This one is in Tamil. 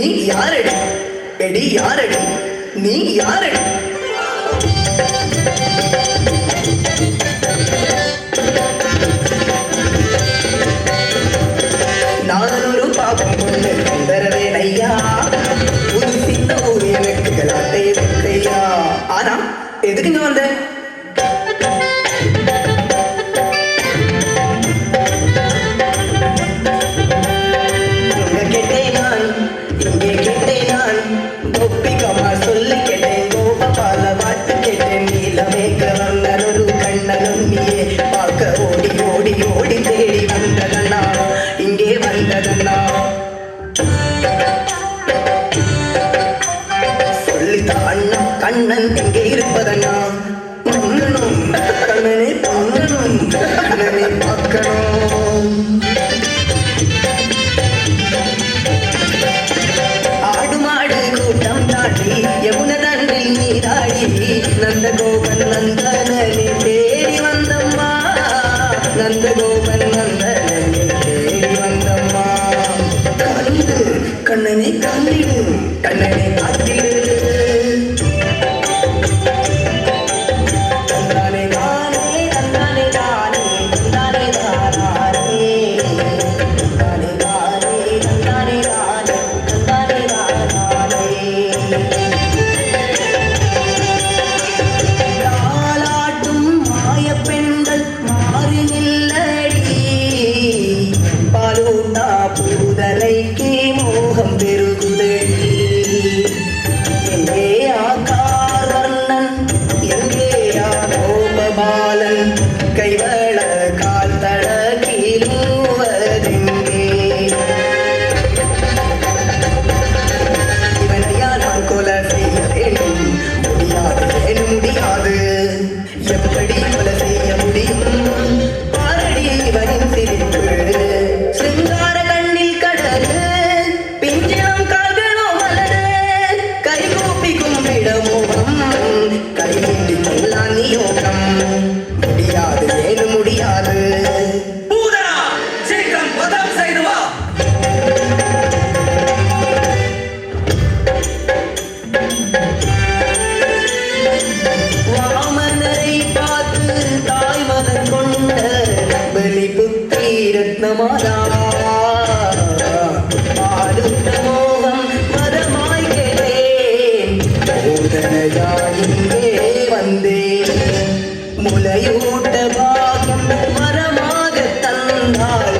நீ யாரடி எடி யாரடி நீ யாரடி நானொரு பாப்பம் கொண்டு கொண்டரவேன் ஐயா புது சின்ன ஊர் எனக்கு கலாட்டை வைக்கையா ஆனா எதுக்குங்க வந்த கண்ணன் எங்கே இருப்பதண்ணா பொங்கணும் கண்ணனை பொங்கணும் கண்ணனை பார்க்கணும் ஆடு மாடு கூட்டம் தாண்டி யமுன தன்னில் நீராடி நந்தகோபன் நந்தனே தேடி வந்தம்மா நந்தகோபன் நந்தனே தேடி வந்தம்மா கண்டு கண்ணனை கண்டிடு கண்ணனை காத்திடு கைவள கால் தட கீழுவதெங்கே இவனையா நான் கொலை செய்ய வேண்டும் முடியாது எப்படி கொலை செய்ய முடியும் பாரடி இவனின் சிரிப்பு சிங்கார கண்ணில் கடல் பிஞ்சினம் கால்களோ மலரு கைகூப்பி கும்பிட மோகம் கை நீட்டி கொள்ளான் நியோகம் முடியாது ஏன் முடியாது பூதனா சீக்கிரம் வதம் செய்து வா வாமனரை பார்த்து தாய் மதம் கொண்ட பலி புத்தி ரத்னமாதா ஆடுத்த மோகம் மதமாய் கேட்டேன் போதனையாயிங்கே வந்தேன் முலையூட்ட பாகம் மரமாக தந்தாள்